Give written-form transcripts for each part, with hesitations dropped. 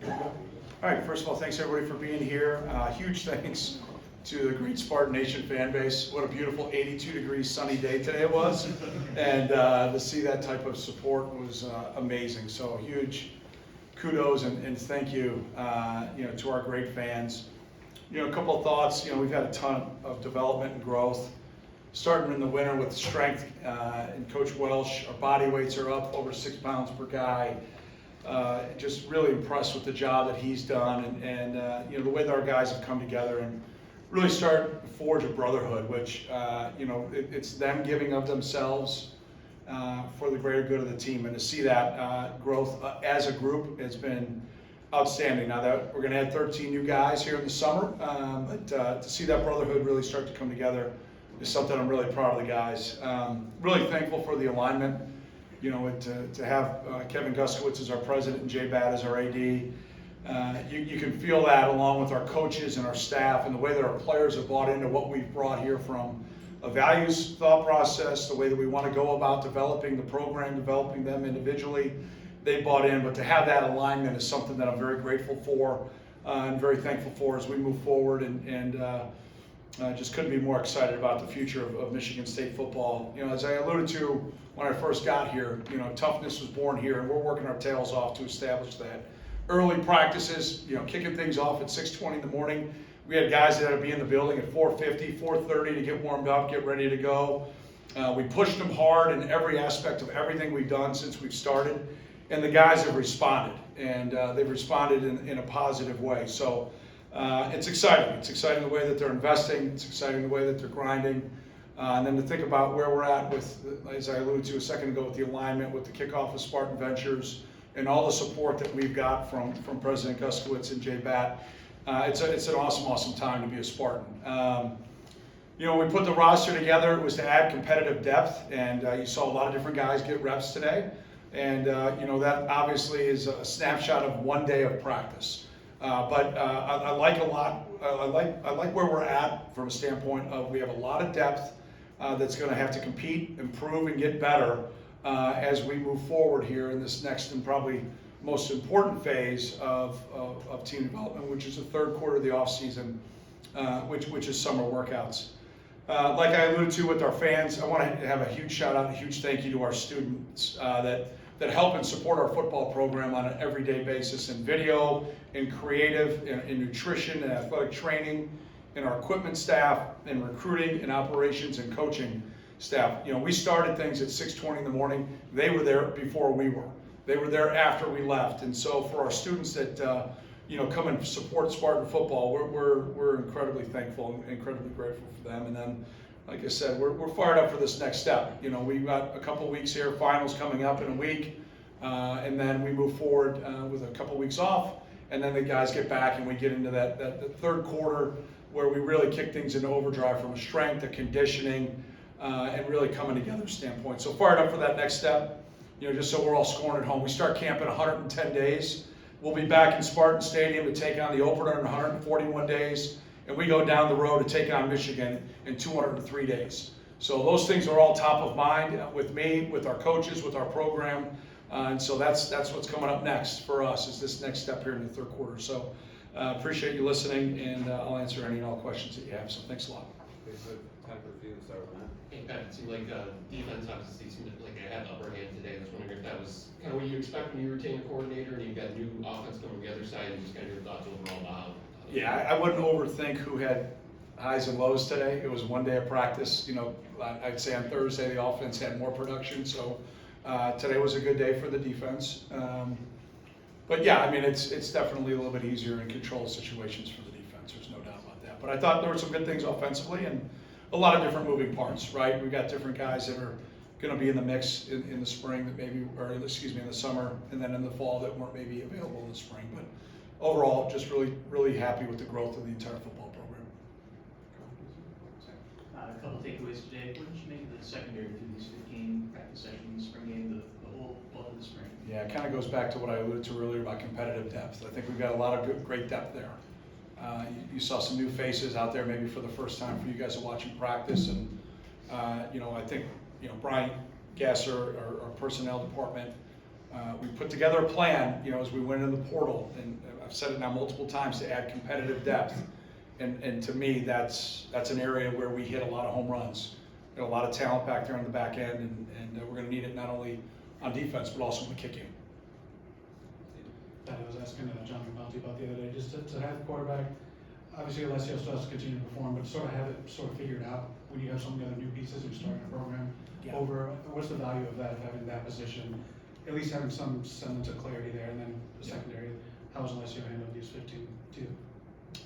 All right, first of all, thanks everybody for being here. Huge thanks to the great Spartan Nation fan base. What a beautiful 82-degree sunny day today it was. And to see that type of support was amazing. So huge kudos and thank you, to our great fans. A couple of thoughts. We've had a ton of development and growth. Starting in the winter with strength and Coach Welsh, our body weights are up over 6 pounds per guy. Just really impressed with the job that he's done and the way that our guys have come together and really start to forge a brotherhood, which it's them giving of themselves for the greater good of the team, and to see that growth as a group has been outstanding. Now that we're going to add 13 new guys here in the summer, but to see that brotherhood really start to come together is something I'm really proud of the guys. Really thankful for the alignment. To have Kevin Guskowitz as our president and Jay Batt as our AD, you can feel that along with our coaches and our staff and the way that our players have bought into what we've brought here from a values thought process, the way that we want to go about developing the program, developing them individually. They bought in, but to have that alignment is something that I'm very grateful for and very thankful for as we move forward and just couldn't be more excited about the future of Michigan State football. As I alluded to when I first got here, toughness was born here, and we're working our tails off to establish that. Early practices, kicking things off at 6:20 in the morning. We had guys that had to be in the building at 4:50, 4:30 to get warmed up, get ready to go. We pushed them hard in every aspect of everything we've done since we've started, and the guys have responded, and they've responded in a positive way. So it's exciting. It's exciting the way that they're investing. It's exciting the way that they're grinding. And then to think about where we're at with, as I alluded to a second ago, with the alignment, with the kickoff of Spartan Ventures, and all the support that we've got from President Guskowitz and Jay Batt. It's an awesome time to be a Spartan. When we put the roster together, it was to add competitive depth, and you saw a lot of different guys get reps today. And that obviously is a snapshot of one day of practice. But I like a lot. I like where we're at from a standpoint of we have a lot of depth that's going to have to compete, improve, and get better as we move forward here in this next and probably most important phase of team development, which is the third quarter of the off season, which is summer workouts. Like I alluded to with our fans, I want to have a huge shout out, a huge thank you to our students that help and support our football program on an everyday basis in video, in creative, in nutrition, and athletic training, in our equipment staff, in recruiting, in operations, and coaching staff. We started things at 6:20 in the morning. They were there before we were. They were there after we left. And so for our students that come and support Spartan football, we're incredibly thankful and incredibly grateful for them. And then, like I said, we're fired up for this next step. We've got a couple weeks here, finals coming up in a week, and then we move forward with a couple weeks off, and then the guys get back and we get into that third quarter where we really kick things into overdrive from a strength, a conditioning, and really coming together standpoint. So fired up for that next step, just so we're all scoring at home. We start camp in 110 days. We'll be back in Spartan Stadium to take on the opener in 141 days. And we go down the road to take on Michigan in 203 days. So those things are all top of mind with me, with our coaches, with our program. And so that's what's coming up next for us, is this next step here in the third quarter. So appreciate you listening, and I'll answer any and all questions that you have. So thanks a lot. Okay, so time for you to start with that. Hey Pat, it seemed like defense obviously seemed like they had the upper hand today. I was wondering if that was kind of what you expect when you retain a coordinator and you've got new offense coming from the other side, and just kind of your thoughts overall about how. Yeah, I wouldn't overthink who had highs and lows today. It was one day of practice. I'd say on Thursday the offense had more production, so today was a good day for the defense. But yeah, I mean, it's definitely a little bit easier in control situations for the defense. There's no doubt about that. But I thought there were some good things offensively and a lot of different moving parts, right? We've got different guys that are going to be in the mix in the spring that maybe, or in the summer, and then in the fall that weren't maybe available in the spring. But overall, just really happy with the growth of the entire football program. A couple takeaways today. What did you make of the secondary through these 15 practice sessions, spring game, the whole blood of the spring? Yeah, it kind of goes back to what I alluded to earlier about competitive depth. I think we've got a lot of great depth there. You saw some new faces out there maybe for the first time for you guys watching practice, and I think Brian Gasser, our personnel department, we put together a plan, as we went in the portal, and I've said it now multiple times, to add competitive depth. And to me, that's an area where we hit a lot of home runs. Got a lot of talent back there on the back end, and we're going to need it not only on defense, but also in the kick game. I was asking John McNulty about the other day, just to have the quarterback, obviously Alessio still has to continue to perform, but sort of have it sort of figured out when you have so many other new pieces who starting a program over, what's the value of that, of having that position, at least having some semblance of clarity there, and then the secondary, how was Alessio handled these 15 too?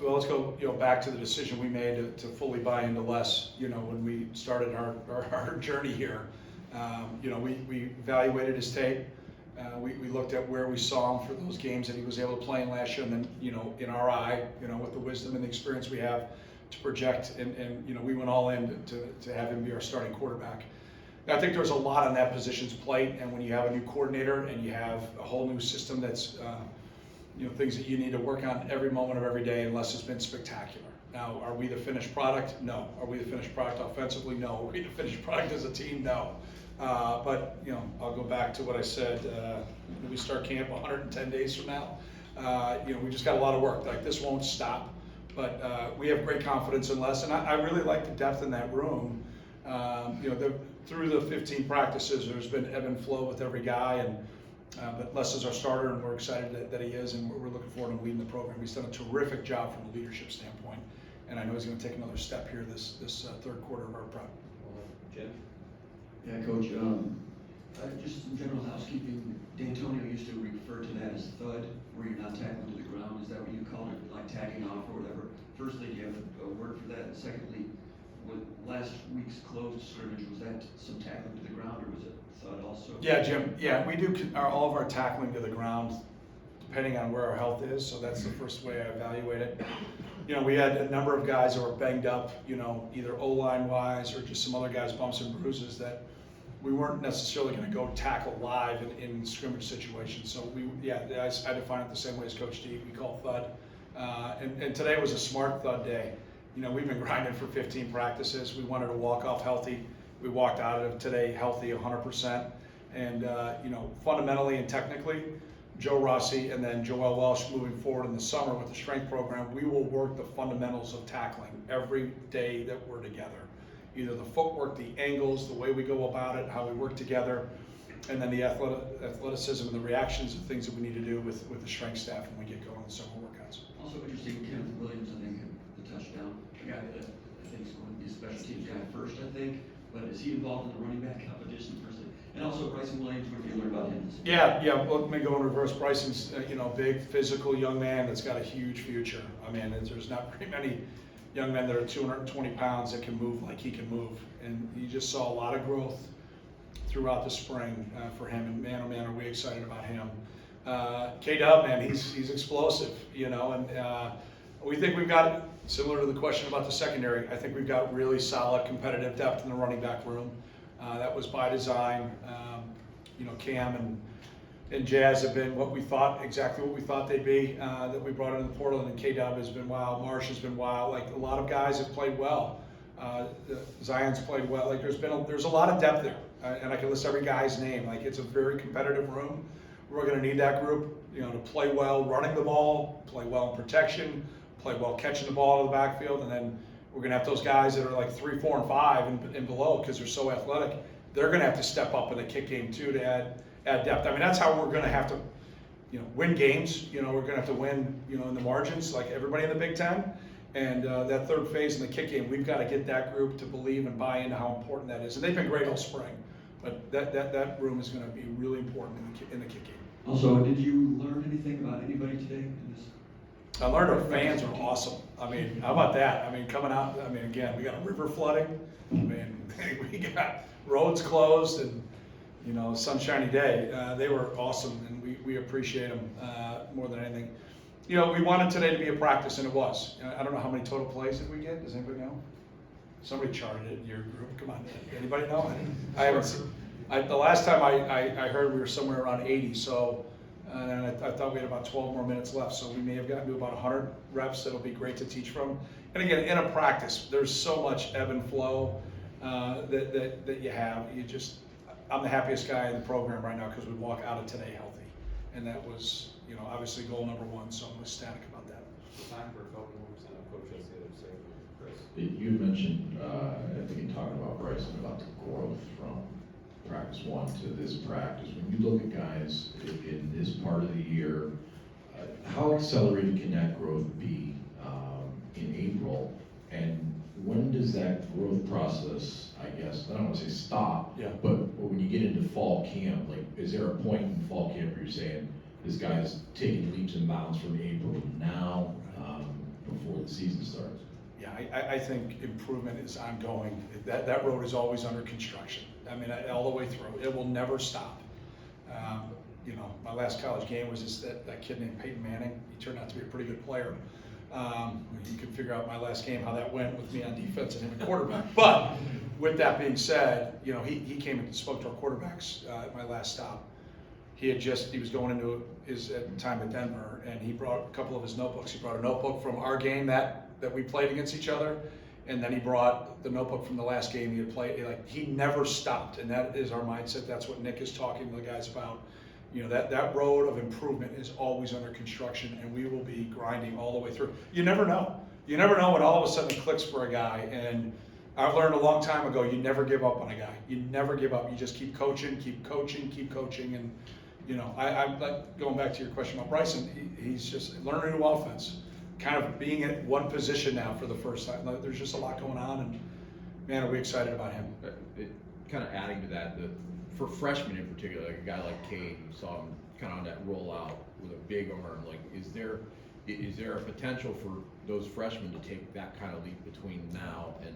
Well, let's go back to the decision we made to fully buy into Les, when we started our journey here. We evaluated his tape. We looked at where we saw him for those games that he was able to play in last year, and then, in our eye, with the wisdom and the experience we have to project, and we went all in to have him be our starting quarterback. I think there's a lot on that position's plate, and when you have a new coordinator and you have a whole new system that's, things that you need to work on every moment of every day, unless it's been spectacular. Now, are we the finished product? No. Are we the finished product offensively? No. Are we the finished product as a team? No. But I'll go back to what I said. We start camp 110 days from now. We just got a lot of work. Like, this won't stop. But we have great confidence in Les, and I really like the depth in that room. Through the 15 practices, there's been ebb and flow with every guy, but Les is our starter, and we're excited that he is, and we're looking forward to leading the program. He's done a terrific job from a leadership standpoint, and I know he's going to take another step here this third quarter of our prep. Jim? Yeah, Coach, just some general housekeeping. D'Antonio used to refer to that as thud, where you're not tackling to the ground. Is that what you called it, like tagging off or whatever? Firstly, do you have a word for that? And secondly, with last week's closed scrimmage, was that some tackling to the ground, or was it thud also? Yeah, Jim. Yeah, we do all of our tackling to the ground, depending on where our health is. So that's the first way I evaluate it. We had a number of guys that were banged up, either O-line wise or just some other guys bumps and bruises that we weren't necessarily going to go tackle live in scrimmage situations. So I define it the same way as Coach D. We call thud. And today was a smart thud day. We've been grinding for 15 practices. We wanted to walk off healthy. We walked out of today healthy 100%. And, fundamentally and technically, Joe Rossi and then Joel Welsh moving forward in the summer with the strength program, we will work the fundamentals of tackling every day that we're together. Either the footwork, the angles, the way we go about it, how we work together, and then the athleticism and the reactions and things that we need to do with the strength staff when we get going in the summer workouts. Also interesting, Kenneth Williams, I think, had the touchdown. A guy that I think is going to be a special teams guy first, I think. But is he involved in the running back competition first? And also Bryson Williams, what have you learned about him? Yeah. Well, let me go in reverse. Bryson's, big, physical young man that's got a huge future. I mean, there's not very many young men that are 220 pounds that can move like he can move. And you just saw a lot of growth throughout the spring for him. And man, oh man, are we excited about him. K-Dub, man, he's explosive, and we think we've got, similar to the question about the secondary, I think we've got really solid competitive depth in the running back room. That was by design. Cam and Jazz have been exactly what we thought they'd be, that we brought into the portal, and K-Dub has been wild, Marsh has been wild. Like, a lot of guys have played well. Zion's played well. Like, there's a lot of depth there, and I can list every guy's name. Like, it's a very competitive room. We're going to need that group, to play well running the ball, play well in protection, play well catching the ball out of the backfield, and then we're going to have those guys that are like 3, 4, and 5 and below because they're so athletic. They're going to have to step up in the kick game too to add depth. I mean, that's how we're going to have to, win games. We're going to have to win, in the margins like everybody in the Big Ten. And that third phase in the kick game, we've got to get that group to believe and buy into how important that is. And they've been great all spring, but that room is going to be really important in the kick game. Also, did you learn anything about anybody today in this? I learned our fans are awesome. I mean, how about that? I mean, coming out, again, we got a river flooding. We got roads closed and, sunshiny day. They were awesome, and we appreciate them more than anything. We wanted today to be a practice, and it was. I don't know how many total plays did we get. Does anybody know? Somebody charted it in your group. Come on, anybody know? I haven't seen. The last time I heard we were somewhere around 80, so and I thought we had about 12 more minutes left, so we may have gotten to about 100 reps. That'll be great to teach from. And again, in a practice, there's so much ebb and flow that you have. I'm the happiest guy in the program right now because we walk out of today healthy. And that was, you know, obviously goal number one, so I'm ecstatic about that. Time for a couple more percent of coach has the other say, Chris. You mentioned, I think in talking about Bryson, about the growth from practice 1 to this practice. When you look at guys in this part of the year, how accelerated can that growth be in April? And when does that growth process, I guess, I don't want to say stop, Yeah. but when you get into fall camp, like, is there a point in fall camp where you're saying, this guy's taking leaps and bounds from April to now, before the season starts? Yeah, I think improvement is ongoing. That road is always under construction. I mean, all the way through. It will never stop. You know, my last college game was just that kid named Peyton Manning. He turned out to be a pretty good player. You can figure out my last game, how that went with me on defense and him at quarterback. But with that being said, you know, he came and spoke to our quarterbacks at my last stop. He was going into his time at Denver, and he brought a couple of his notebooks. He brought a notebook from our game that we played against each other, and then he brought the notebook from the last game he had played. Like, he never stopped, and that is our mindset. That's what Nick is talking to the guys about. You know, that road of improvement is always under construction, and we will be grinding all the way through. You never know. You never know when all of a sudden it clicks for a guy, and I've learned a long time ago, you never give up on a guy. You never give up. You just keep coaching, and you know, I'm like, going back to your question about Bryson, he's just learning a new offense, kind of being at one position now for the first time. There's just a lot going on, and man, are we excited about him. Kind of adding to that, for freshmen in particular, like a guy like Cade, you saw him kind of on that rollout with a big arm. Like, is there a potential for those freshmen to take that kind of leap between now and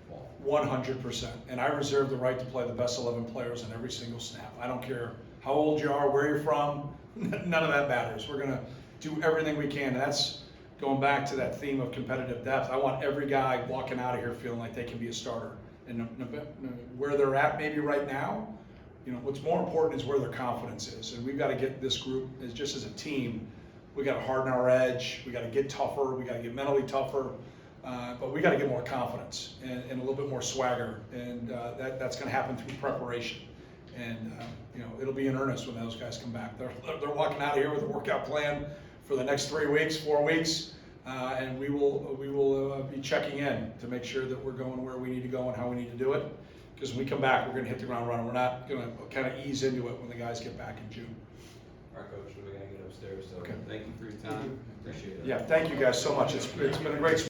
fall? 100%. And I reserve the right to play the best 11 players on every single snap. I don't care how old you are, where you're from, none of that matters. We're going to do everything we can. And that's going back to that theme of competitive depth. I want every guy walking out of here feeling like they can be a starter. And where they're at maybe right now, you know, what's more important is where their confidence is. And we've got to get this group, just as a team, we got to harden our edge. We got to get tougher. We got to get mentally tougher. But we got to get more confidence and a little bit more swagger. And that's going to happen through preparation. And you know, it'll be in earnest when those guys come back. They're walking out of here with a workout plan for the next 3 weeks, 4 weeks, and we will be checking in to make sure that we're going where we need to go and how we need to do it. Because when we come back, we're going to hit the ground running. We're not going to kind of ease into it when the guys get back in June. All right, Coach, we're gonna get upstairs, so Okay. thank you for your time, appreciate it. Yeah, thank you guys so much. It's been a great